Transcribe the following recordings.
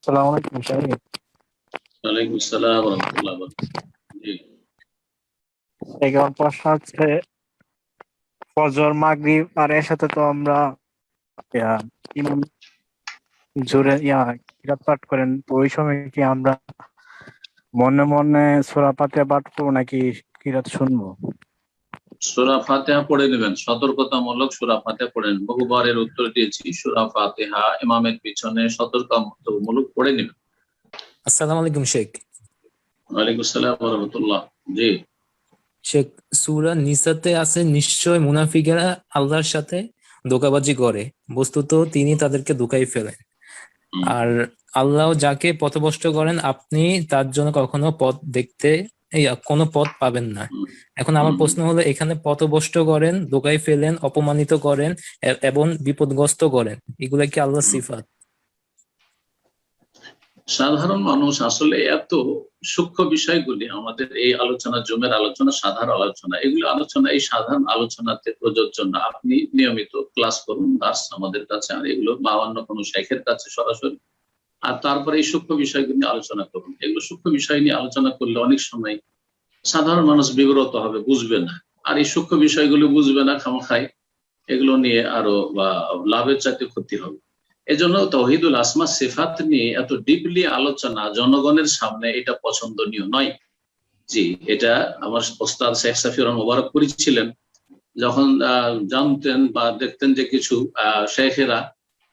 আসসালামু আলাইকুম শাহিদ। ওয়ালাইকুম আসসালাম ওয়া রাহমাতুল্লাহি ওয়া বারাকাতুহু। জি, এখন প্রশ্ন হচ্ছে, ফজর মাগরিব আর এর সাথে তো আমরা ইয়া, ইমাম জোরে কিরাত পাঠ করেন, তো ওই সময় কি আমরা মনে মনে সূরা ফাতিহা পাঠ করবো নাকি কিরাত শুনবো? সূরা ফাতিহা পড়ে নেবেন, সতর্কতামূলক সূরা ফাতিহা পড়েন। বহুবারের উত্তর দিয়েছি, সূরা ফাতিহা ইমামের পিছনে সতর্কতামূলক পড়ে নেবেন। আসসালামু আলাইকুম শেখ। ওয়ালাইকুম আসসালাম ওয়া রাহমাতুল্লাহ। জি, শেখ, সূরা নিসাতে আছে নিশ্চয় মুনাফিকেরা আল্লাহর সাথে ধোঁকাবাজি করে, বস্তুত তিনি তাদেরকে ধোঁকায় ফেলেন। হুম, আর আল্লাহ যাকে পথভ্রষ্ট করেন আপনি তার জন্য কখনো পথ দেখতে কোনো পথ পাবেন না। হুম, এখন আমার হুম। প্রশ্ন হলো, এখানে পথভ্রষ্ট করেন, ধোঁকায় ফেলেন, অপমানিত করেন এবং বিপদগ্রস্ত করেন, এগুলা কি আল্লাহর সিফাত? সাধারণ মানুষ আসলে এত সূক্ষ্ম বিষয়গুলি, আমাদের এই আলোচনা, জুমের আলোচনা সাধারণ আলোচনা, এগুলো আলোচনা এই সাধারণ আলোচনাতে প্রযোজ্য না। আপনি নিয়মিত ক্লাস করুন, দাস আমাদের কাছে, আর এগুলো বা অন্য কোনো শেখের কাছে সরাসরি, আর তারপরে এই সূক্ষ্ম বিষয়গুলো নিয়ে আলোচনা করুন। এগুলো সূক্ষ্ম বিষয় নিয়ে আলোচনা করলে অনেক সময় সাধারণ মানুষ বিব্রত হবে, বুঝবে না। আর এই সূক্ষ্ম বিষয়গুলো বুঝবে না, খামখাই এগুলো নিয়ে আরো লাভের চাইতে ক্ষতি হবে। এজন্য তাওহীদুল আসমা সিফাত নিয়ে এত ডিপলি আলোচনা জনগণের সামনে এটা পছন্দনীয় নয়। জি, এটা আমার ওস্তাদ শেখ সাফিউর রহমান মোবারকপুরী ছিলেন, যখন জানতেন বা দেখতেন যে কিছু শেখেরা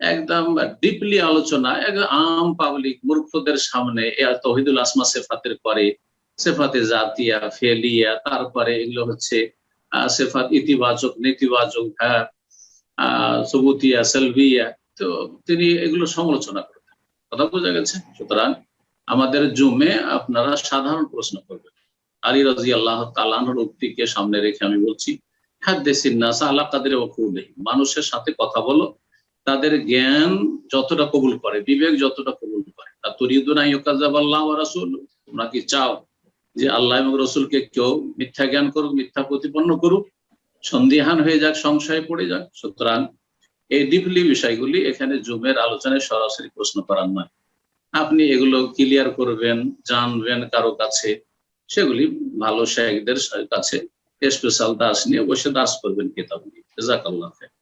একদম ডিপলি আলোচনা একদম আম পাবলিক মূর্খদের সামনে তাওহীদুল আসমা সিফাতের করে, সিফাতে জাতিয়া, ফেলিয়া, তারপরে এগুলো হচ্ছে সিফাত ইতিবাচক, নেতিবাচক, সুবুতিয়া, সালবিয়া, তো তিনি এগুলো সমালোচনা করতেন। কথা বোঝা গেছে? সুতরাং আমাদের জুমে আপনারা সাধারণ প্রশ্ন করবেন। আলী রাদিয়াল্লাহু তাআলা আনহুর উক্তিকে সামনে রেখে আমি বলছি, হাদ্দিসিন নাস আলা কাদরি উকুলিহি, মানুষের সাথে কথা বলো তাদের জ্ঞান যতটা কবুল করে, বিবেক যতটা কবুল করে। তা তুরিদুনা ইউকাযাবাল্লাহু ওয়া রাসূলুহু, তোমরা কি চাও যে আল্লাহ এবং রাসূলকে কেউ মিথ্যা জ্ঞান করুক, মিথ্যা প্রতিপন্ন করুক, সন্দিহান হয়ে যাক, সংশয়ে পড়ে যাক? সুতরাং এই ডিপলি বিষয়গুলি এখানে জুমের আলোচনায় সরাসরি প্রশ্ন করার নয়। আপনি এগুলো ক্লিয়ার করবেন, জানবেন কারো কাছে, সেগুলি ভালো শেখদের কাছে স্পেশাল দাস নিয়ে বসে দাস করবেন কিতাব নিয়ে। জাযাকাল্লাহ খাইর।